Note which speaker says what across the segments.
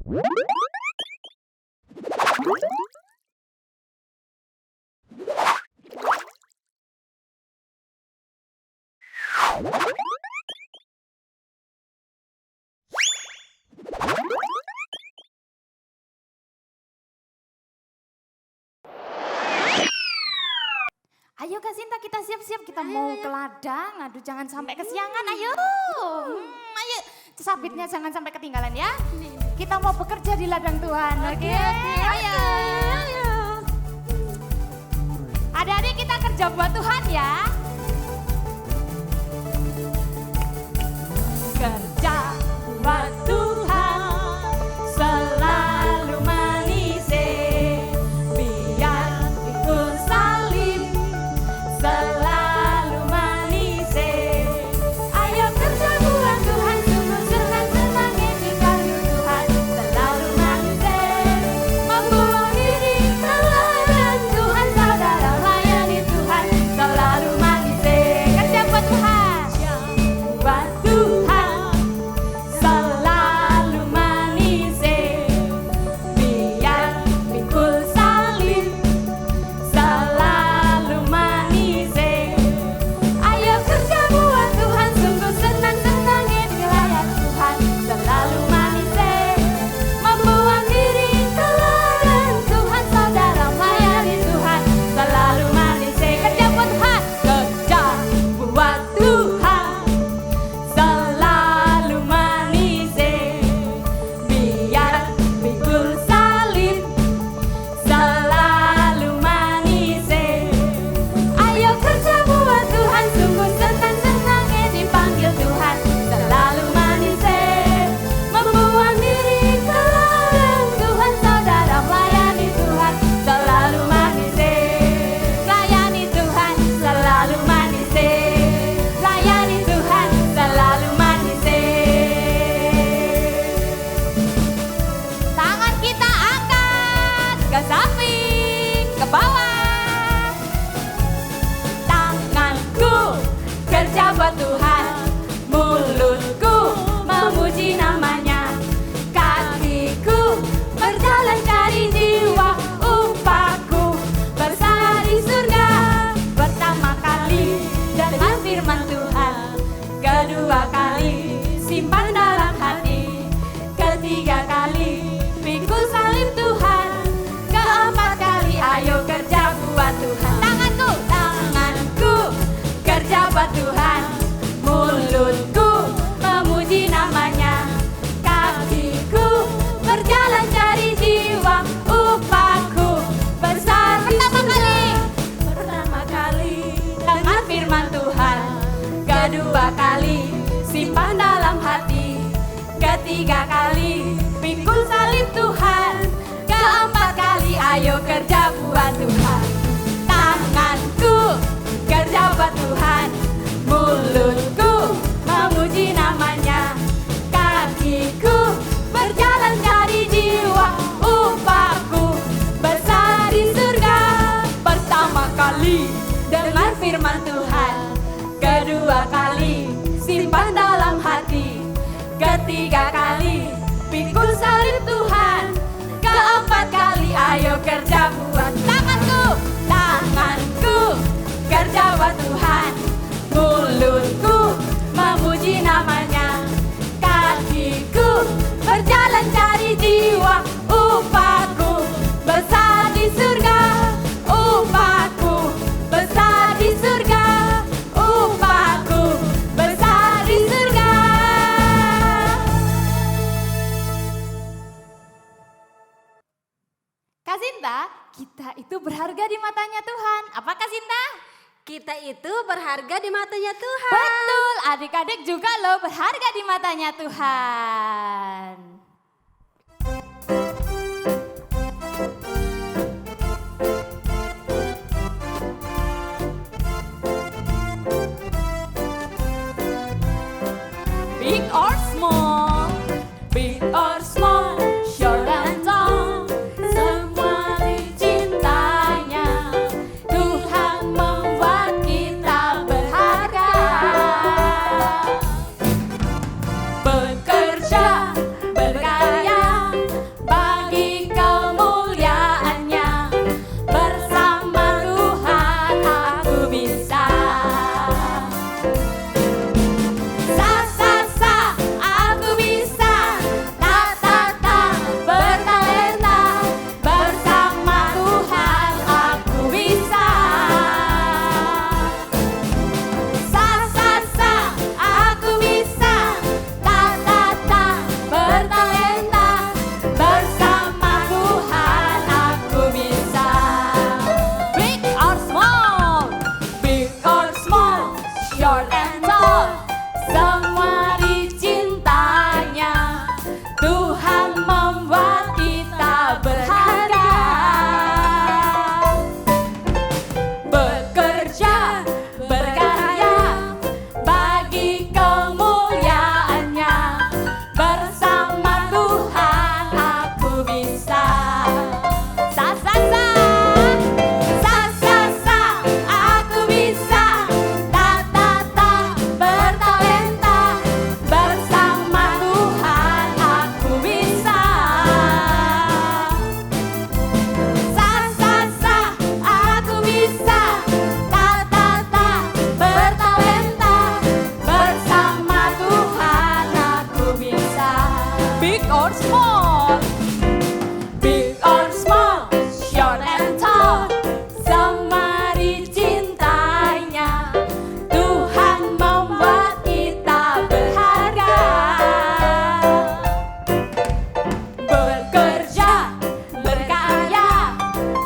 Speaker 1: Ayo Kak Sinta, kita siap-siap, kita mau ke ladang. Aduh jangan sampai kesiangan, ayo. Ayo, sabitnya jangan sampai ketinggalan ya. Kita mau bekerja di ladang Tuhan, oke? Ayo. Adik-adik kita kerja buat Tuhan ya. Kerja buat Tuhan selalu manis, biar ikut salib selalu manis. Ayo kerja buat Tuhan, sungguh senang-senang dipanggil Tuhan selalu manis. Membuang diri keladang Tuhan, saudara layani Tuhan selalu manis. Kerja buat Tuhan, buat Tuhan selalu manis, biar pikul salib selalu manis. Ayo kerja buat Tuhan, sungguh senang-senang dilayani Tuhan selalu manis. Membuang diri keladang Tuhan, saudara melayani Tuhan selalu manis. Kerja buat Tuhan, kerja buat Tuhan selalu manis, biar pikul salib selalu manis. Ayo kerja buat Tuhan, sungguh senang-senang dipanggil Tuhan selalu manis. Membuang diri keladang Tuhan, saudara melayani Tuhan selalu manis. Layani Tuhan selalu manis, layani Tuhan selalu manis. Tangan kita angkat ke samping, ke bawah. Tanganku kerja buat Tuhan, mulutku memuji namanya, kakiku berjalan cari jiwa, upahku besar di surga. Pertama kali dengar firman Tuhan, kedua kali simpan dalam hati, ketiga kali pikul salib Tuhan, keempat kali ayo kerja buat Tuhan. Tanganku kerja buat Tuhan, mulutku memuji namanya, kakiku berjalan cari jiwa, upahku besar di surga. Pertama kali dengar firman Tuhan, kedua kali simpan dalam hati, ketiga kali pikul salib Tuhan, keempat kali ayo kerja buat Tuhan. Tanganku kerja buat Tuhan, mulutku memuji namanya, kakiku berjalan cari jiwa, upahku besar di surga. Pertama kali dengar firman Tuhan, kedua kali simpan dalam hati, ketiga kali pikul salib Tuhan, keempat kali ayo kerja buat tanganku kerja buat Tuhan, mulutku memuji namanya, kakiku berjalan cari jiwa, upahku besar di surga, upahku besar di surga, upahku besar di surga. Kak Sinta, kita itu berharga di matanya Tuhan. Apa Kak Sinta?
Speaker 2: Kita itu berharga di matanya Tuhan.
Speaker 1: Betul, adik-adik juga loh berharga di matanya Tuhan. Big or small, big or small, short and tall, semua dicintanya. Tuhan membuat kita berharga. Bekerja small, big or small, short and tall, semari cintanya Tuhan membuat kita berharga. Bekerja, berkarya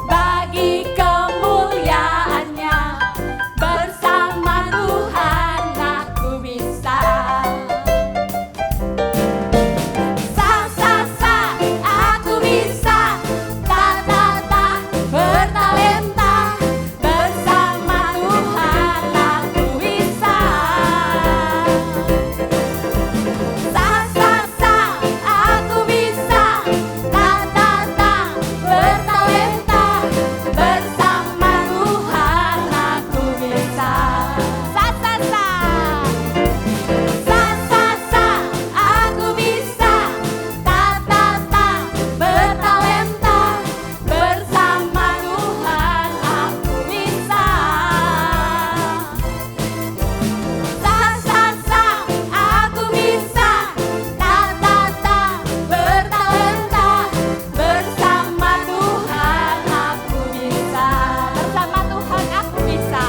Speaker 1: bagi kemuliaannya, bersama Tuhan aku bisa. Sa sa sa aku bisa, ta ta ta bertalenta, bersama Tuhan aku bisa. Sa sa sa aku bisa, ta ta ta bertalenta, bersama Tuhan aku bisa. Sa sa sa. Sa sa sa aku bisa, ta ta ta bertalenta, bersama Tuhan aku bisa. Sa sa sa aku bisa, ta ta ta bertalenta, bersama Tuhan aku bisa. Bersama Tuhan aku bisa.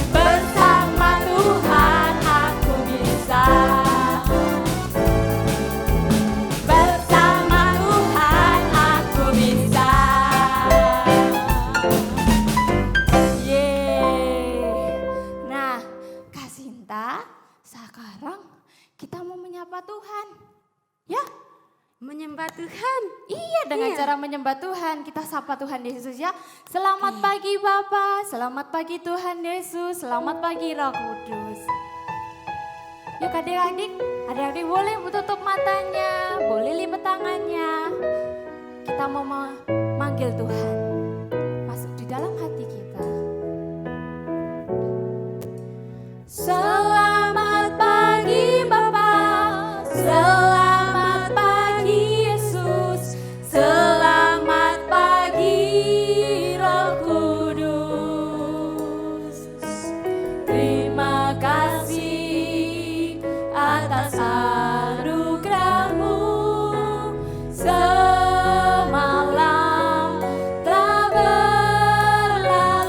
Speaker 1: Bersama Tuhan aku bisa. Bersama Tuhan aku bisa. Yeay. Nah, Kak Sinta, sekarang kita mau menyapa Tuhan. Ya?
Speaker 2: Menyembah Tuhan.
Speaker 1: Iya, dengan cara menyembah Tuhan, kita sapa Tuhan Yesus ya. Selamat pagi Bapa, selamat pagi Tuhan Yesus, selamat pagi Roh Kudus. Yuk adik-adik boleh tutup matanya, boleh lipat tangannya. Kita mau manggil Tuhan, masuk di dalam hati kita. Selamat pagi Bapa, selamat pagi Yesus, selamat pagi Roh Kudus. Terima kasih atas anugerah-Mu, semalam telah berlalu.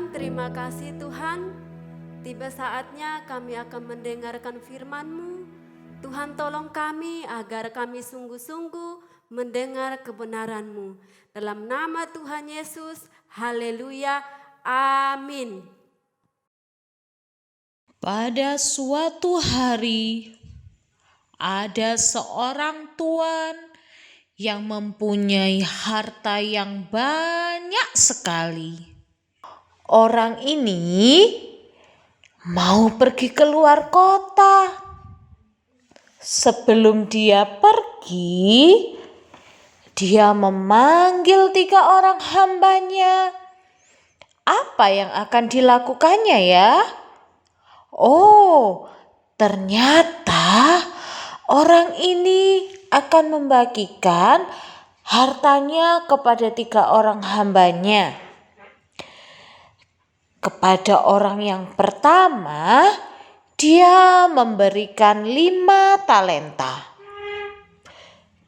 Speaker 2: Tuhan, terima kasih Tuhan. Tiba saatnya kami akan mendengarkan firman-Mu. Tuhan tolong kami agar kami sungguh-sungguh mendengar kebenaran-Mu. Dalam nama Tuhan Yesus, haleluya, amin.
Speaker 3: Pada suatu hari, ada seorang tuan yang mempunyai harta yang banyak sekali. Orang ini mau pergi keluar kota. Sebelum dia pergi, dia memanggil 3 orang hambanya. Apa yang akan dilakukannya ya? Oh, ternyata orang ini akan membagikan hartanya kepada 3 orang hambanya. Kepada orang yang pertama, dia memberikan 5 talenta.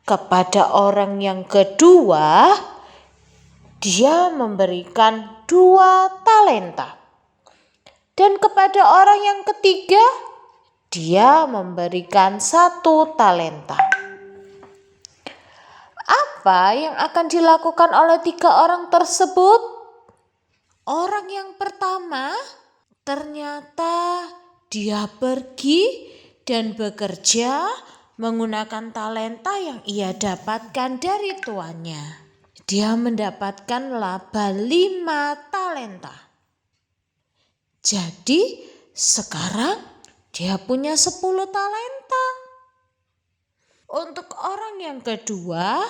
Speaker 3: Kepada orang yang kedua, dia memberikan 2 talenta. Dan kepada orang yang ketiga, dia memberikan 1 talenta. Apa yang akan dilakukan oleh 3 orang tersebut? Orang yang pertama ternyata dia pergi dan bekerja menggunakan talenta yang ia dapatkan dari tuannya. Dia mendapatkan laba 5 talenta. Jadi sekarang dia punya 10 talenta. Untuk orang yang kedua,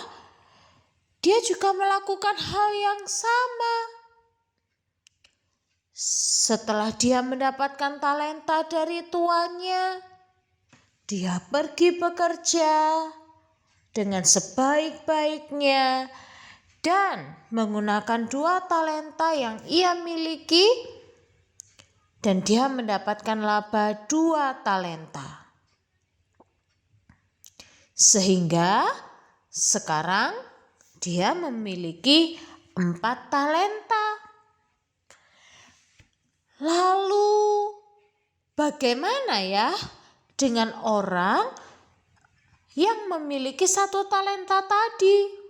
Speaker 3: dia juga melakukan hal yang sama. Setelah dia mendapatkan talenta dari tuannya, dia pergi bekerja dengan sebaik-baiknya dan menggunakan 2 talenta yang ia miliki, dan dia mendapatkan laba 2 talenta. Sehingga sekarang dia memiliki 4 talenta. Lalu bagaimana ya dengan orang yang memiliki 1 talenta tadi?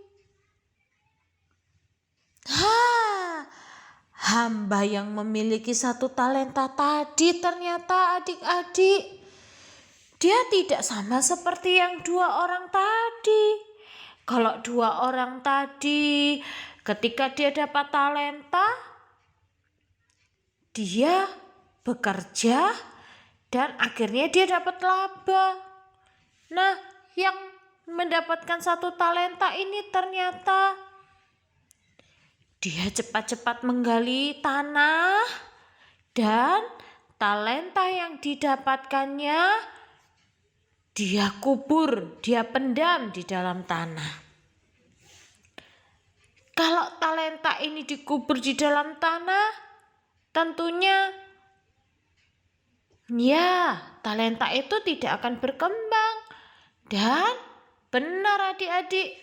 Speaker 3: Hamba yang memiliki 1 talenta tadi ternyata adik-adik, dia tidak sama seperti yang 2 orang tadi. Kalau 2 orang tadi ketika dia dapat talenta, dia bekerja dan akhirnya dia dapat laba. Nah, yang mendapatkan 1 talenta ini ternyata dia cepat-cepat menggali tanah dan talenta yang didapatkannya dia kubur, dia pendam di dalam tanah. Kalau talenta ini dikubur di dalam tanah, tentunya ya talenta itu tidak akan berkembang. Dan benar adik-adik,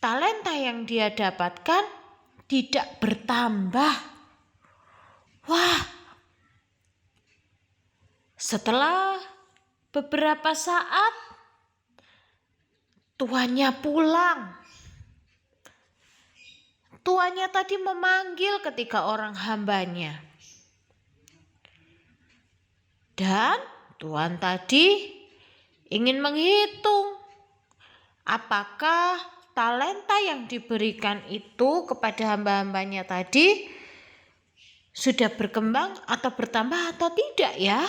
Speaker 3: talenta yang dia dapatkan tidak bertambah. Wah, setelah beberapa saat tuannya pulang. Tuannya tadi memanggil ketiga orang hambanya. Dan tuan tadi ingin menghitung apakah talenta yang diberikan itu kepada hamba-hambanya tadi sudah berkembang atau bertambah atau tidak ya.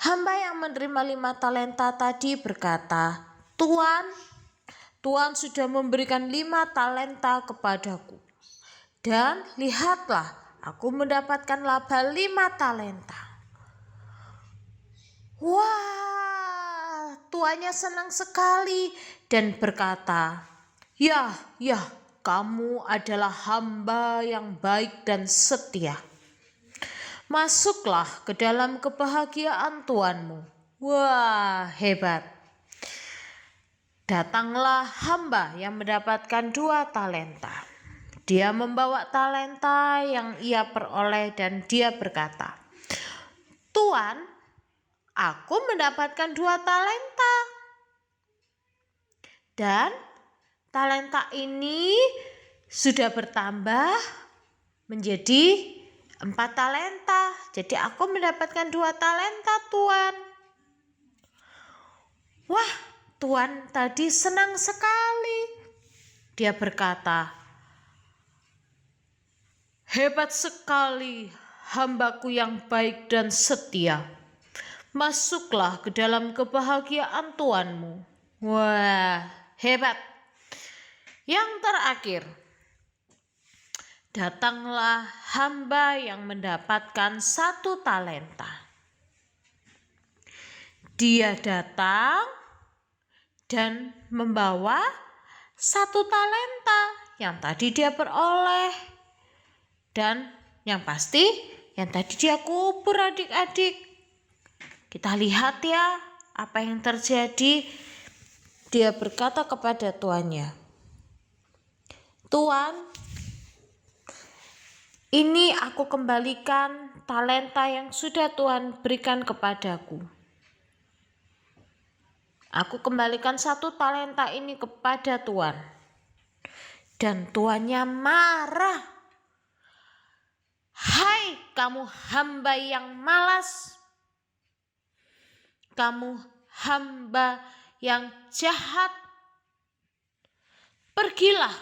Speaker 3: Hamba yang menerima 5 talenta tadi berkata, Tuan sudah memberikan 5 talenta kepadaku. Dan lihatlah, aku mendapatkan laba 5 talenta. Wah, tuannya senang sekali dan berkata, Ya, kamu adalah hamba yang baik dan setia. Masuklah ke dalam kebahagiaan tuanmu. Wah, hebat. Datanglah hamba yang mendapatkan 2 talenta. Dia membawa talenta yang ia peroleh dan dia berkata, "Tuan, aku mendapatkan 2 talenta. Dan talenta ini sudah bertambah menjadi 4 talenta. Jadi aku mendapatkan 2 talenta, Tuan." Wah, Tuan tadi senang sekali. Dia berkata, "Hebat sekali hambaku yang baik dan setia. Masuklah ke dalam kebahagiaan Tuanmu." Wah, hebat. Yang terakhir, datanglah hamba yang mendapatkan 1 talenta. Dia datang dan membawa 1 talenta yang tadi dia peroleh. Dan yang pasti yang tadi dia kubur, adik-adik. Kita lihat ya apa yang terjadi. Dia berkata kepada tuannya, "Tuan, ini aku kembalikan talenta yang sudah Tuan berikan kepadaku. Aku kembalikan 1 talenta ini kepada Tuan." Dan tuannya marah. "Hai kamu hamba yang malas, kamu hamba yang jahat, pergilah."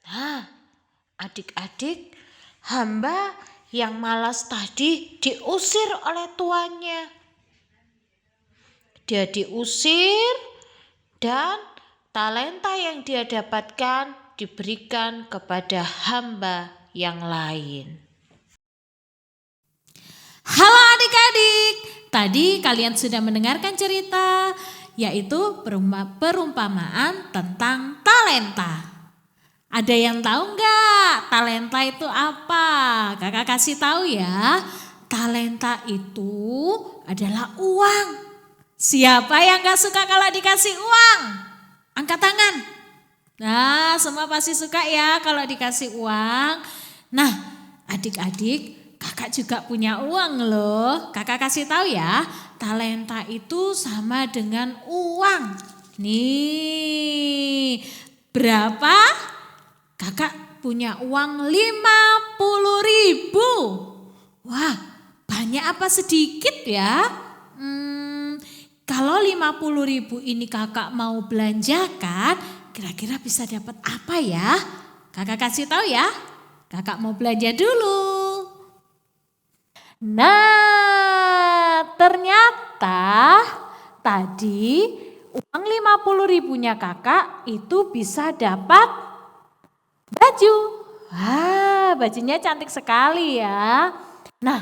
Speaker 3: Nah, adik-adik, hamba yang malas tadi diusir oleh tuannya. Dia diusir dan talenta yang dia dapatkan diberikan kepada hamba yang lain.
Speaker 4: Halo adik-adik, tadi kalian sudah mendengarkan cerita, yaitu perumpamaan tentang talenta. Ada yang tahu nggak talenta itu apa? Kakak kasih tahu ya, talenta itu adalah uang. Siapa yang nggak suka kalau dikasih uang? Angkat tangan. Nah, semua pasti suka ya kalau dikasih uang. Nah, adik-adik, kakak juga punya uang loh. Kakak kasih tahu ya, talenta itu sama dengan uang. Nih, berapa? Kakak punya uang 50.000. Wah, banyak apa sedikit ya? Kalau 50.000 ini kakak mau belanjakan, kira-kira bisa dapat apa ya? Kakak kasih tahu ya. Kakak mau belanja dulu. Nah, ternyata tadi uang 50.000-nya kakak itu bisa dapat baju. Wah, bajunya cantik sekali ya. Nah,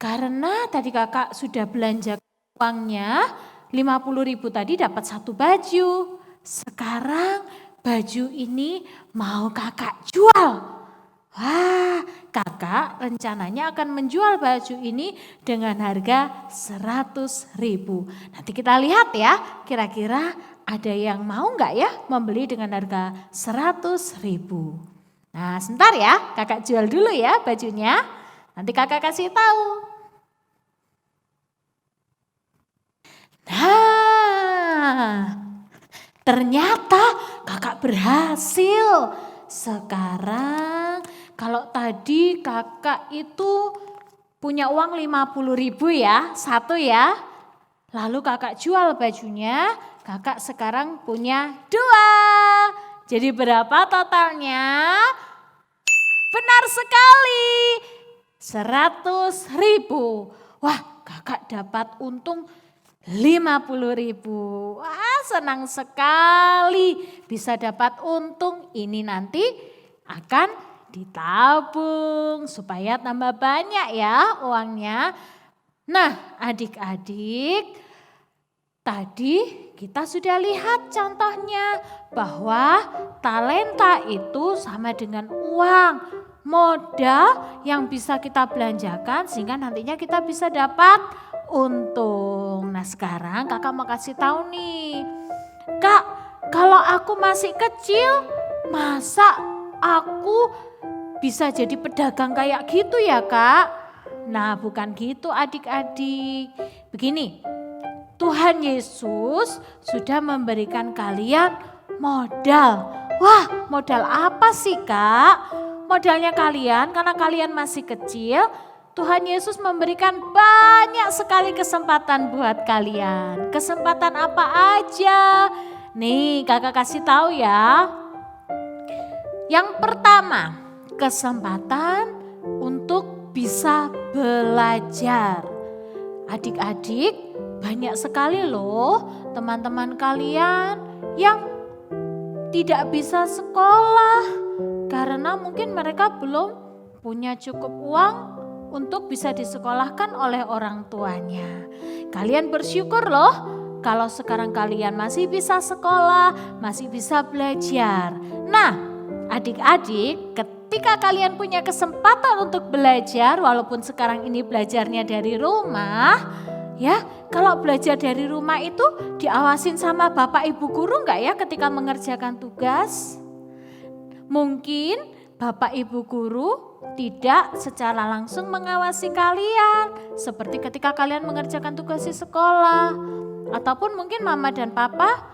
Speaker 4: karena tadi kakak sudah belanja uangnya 50.000 tadi dapat 1 baju. Sekarang baju ini mau kakak jual. Wah, kakak rencananya akan menjual baju ini dengan harga 100.000. Nanti kita lihat ya, kira-kira ada yang mau nggak ya membeli dengan harga 100.000. Nah, sebentar ya, kakak jual dulu ya bajunya. Nanti kakak kasih tahu. Nah, ternyata kakak berhasil. Sekarang kalau tadi kakak itu punya uang 50.000 ya, 1 ya. Lalu kakak jual bajunya, kakak sekarang punya 2. Jadi berapa totalnya? Benar sekali, 100.000. Wah, kakak dapat untung 50.000. Wah, senang sekali bisa dapat untung. Ini nanti akan ditabung supaya tambah banyak ya uangnya. Nah, adik-adik, tadi kita sudah lihat contohnya bahwa talenta itu sama dengan uang, modal yang bisa kita belanjakan sehingga nantinya kita bisa dapat untung. Nah, sekarang kakak mau kasih tahu nih, Kak, Kalau aku masih kecil, masa aku bisa jadi pedagang kayak gitu ya Kak? Nah bukan gitu adik-adik. Begini, Tuhan Yesus sudah memberikan kalian modal. Wah, modal apa sih Kak? Modalnya kalian karena kalian masih kecil, Tuhan Yesus memberikan banyak sekali kesempatan buat kalian. Kesempatan apa aja? Nih, Kakak kasih tahu ya. Yang pertama, kesempatan untuk bisa belajar. Adik-adik, banyak sekali loh teman-teman kalian yang tidak bisa sekolah karena mungkin mereka belum punya cukup uang untuk bisa disekolahkan oleh orang tuanya. Kalian bersyukur loh kalau sekarang kalian masih bisa sekolah, masih bisa belajar. Nah, adik-adik, ketika kalian punya kesempatan untuk belajar, walaupun sekarang ini belajarnya dari rumah, ya, kalau belajar dari rumah itu diawasin sama Bapak Ibu guru enggak ya ketika mengerjakan tugas? Mungkin Bapak Ibu guru tidak secara langsung mengawasi kalian seperti ketika kalian mengerjakan tugas di sekolah. Ataupun mungkin mama dan papa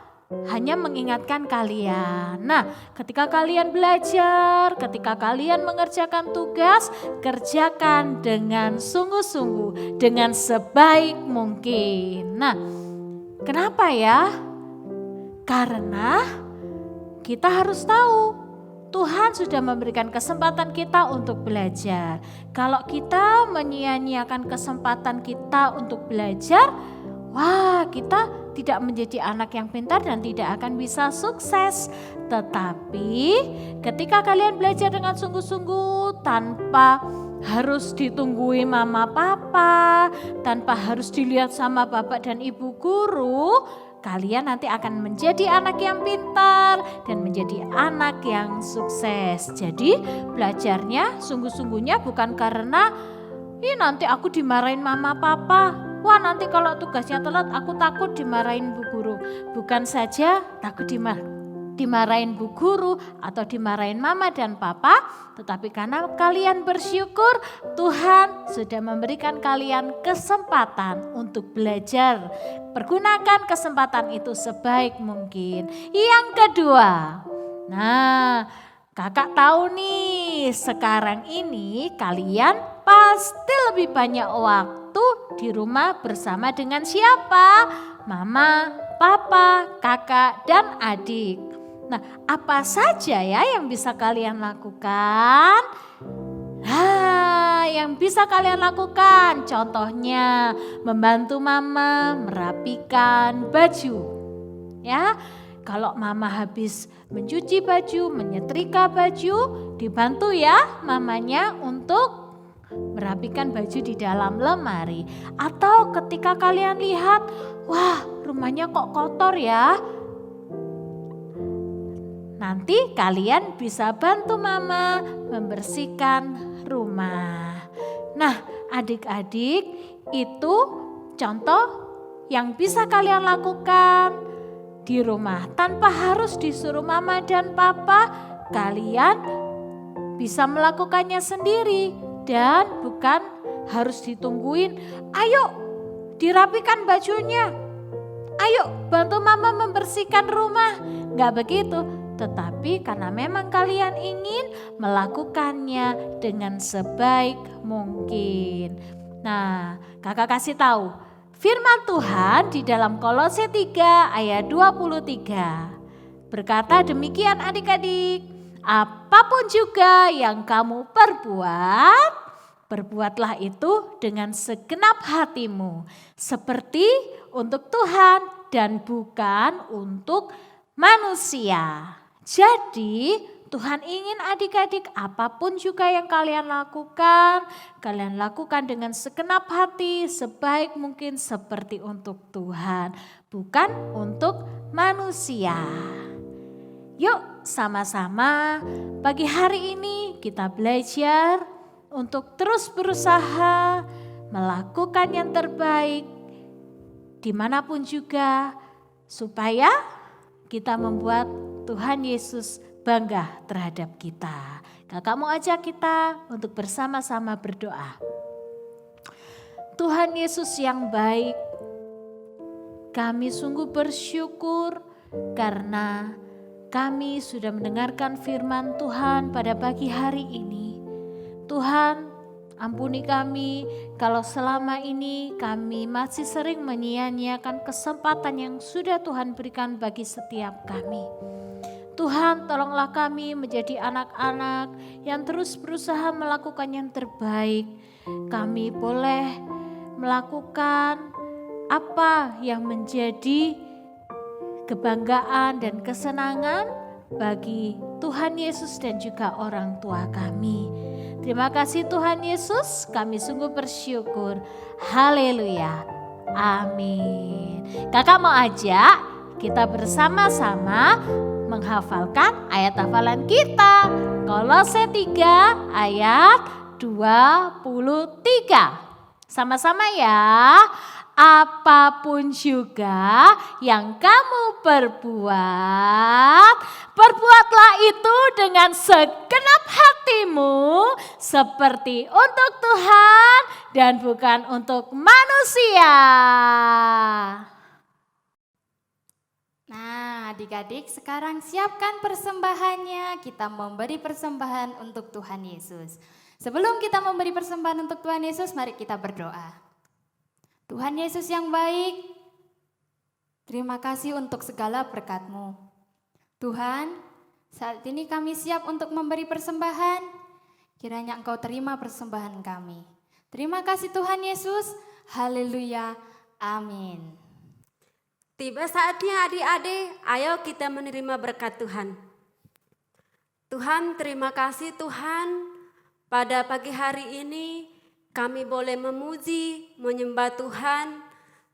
Speaker 4: hanya mengingatkan kalian. Nah, ketika kalian belajar, ketika kalian mengerjakan tugas, kerjakan dengan sungguh-sungguh, dengan sebaik mungkin. Nah, kenapa ya? Karena kita harus tahu Tuhan sudah memberikan kesempatan kita untuk belajar. Kalau kita menyia-nyiakan kesempatan kita untuk belajar, wah, kita tidak menjadi anak yang pintar dan tidak akan bisa sukses. Tetapi ketika kalian belajar dengan sungguh-sungguh tanpa harus ditungguin mama papa, tanpa harus dilihat sama bapak dan ibu guru, kalian nanti akan menjadi anak yang pintar dan menjadi anak yang sukses. Jadi belajarnya sungguh-sungguhnya bukan karena nanti aku dimarahin mama papa. Wah, nanti kalau tugasnya telat aku takut dimarahin bu guru. Bukan saja takut dimarahin bu guru atau dimarahin mama dan papa, tetapi karena kalian bersyukur Tuhan sudah memberikan kalian kesempatan untuk belajar. Pergunakan kesempatan itu sebaik mungkin. Yang kedua, nah, kakak tahu nih sekarang ini kalian pasti lebih banyak waktu di rumah bersama dengan siapa? Mama, papa, kakak, dan adik. Nah, apa saja ya yang bisa kalian lakukan? Yang bisa kalian lakukan contohnya membantu mama merapikan baju. Ya, kalau mama habis mencuci baju, menyetrika baju, dibantu ya mamanya untuk merapikan baju di dalam lemari. Atau ketika kalian lihat, wah rumahnya kok kotor ya, nanti kalian bisa bantu mama membersihkan rumah. Nah, adik-adik, itu contoh yang bisa kalian lakukan di rumah tanpa harus disuruh mama dan papa. Kalian bisa melakukannya sendiri dan bukan harus ditungguin. Ayo dirapikan bajunya, ayo bantu mama membersihkan rumah. Enggak begitu. Tetapi karena memang kalian ingin melakukannya dengan sebaik mungkin. Nah, kakak kasih tahu firman Tuhan di dalam Kolose 3 ayat 23. Berkata demikian adik-adik, apapun juga yang kamu perbuat, perbuatlah itu dengan segenap hatimu, seperti untuk Tuhan dan bukan untuk manusia. Jadi Tuhan ingin adik-adik apapun juga yang kalian lakukan dengan segenap hati, sebaik mungkin seperti untuk Tuhan, bukan untuk manusia. Yuk sama-sama pagi hari ini kita belajar untuk terus berusaha melakukan yang terbaik dimanapun juga supaya kita membuat Tuhan Yesus bangga terhadap kita. Kakak mau ajak kita untuk bersama-sama berdoa. Tuhan Yesus yang baik, kami sungguh bersyukur karena kami sudah mendengarkan firman Tuhan pada pagi hari ini. Tuhan, ampuni kami kalau selama ini kami masih sering menyia-nyiakan kesempatan yang sudah Tuhan berikan bagi setiap kami. Tuhan, tolonglah kami menjadi anak-anak yang terus berusaha melakukan yang terbaik. Kami boleh melakukan apa yang menjadi kebanggaan dan kesenangan bagi Tuhan Yesus dan juga orang tua kami. Terima kasih Tuhan Yesus, kami sungguh bersyukur. Haleluya. Amin. Kakak mau ajak kita bersama-sama menghafalkan ayat hafalan kita. Kolose 3 ayat 23. Sama-sama ya. Apapun juga yang kamu perbuat, perbuatlah itu dengan segenap hatimu seperti untuk Tuhan dan bukan untuk manusia.
Speaker 1: Nah, adik-adik sekarang siapkan persembahannya. Kita memberi persembahan untuk Tuhan Yesus. Sebelum kita memberi persembahan untuk Tuhan Yesus, mari kita berdoa. Tuhan Yesus yang baik, terima kasih untuk segala berkat-Mu. Tuhan, saat ini kami siap untuk memberi persembahan. Kiranya Engkau terima persembahan kami. Terima kasih Tuhan Yesus. Haleluya. Amin.
Speaker 2: Tiba saatnya adik-adik, ayo kita menerima berkat Tuhan. Tuhan, terima kasih Tuhan, pada pagi hari ini kami boleh memuji, menyembah Tuhan.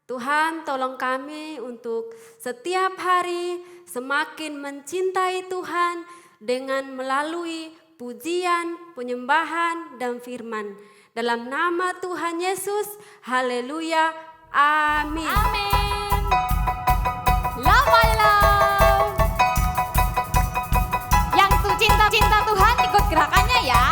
Speaker 2: Tuhan, tolong kami untuk setiap hari semakin mencintai Tuhan dengan melalui pujian, penyembahan, dan firman. Dalam nama Tuhan Yesus, haleluya, amin.
Speaker 1: Amin. Love my love. Yang tuh cinta Tuhan ikut gerakannya ya.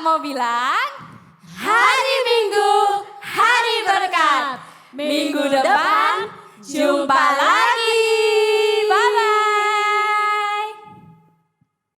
Speaker 1: Mau bilang, hari Minggu, hari berkat. Minggu depan, jumpa lagi.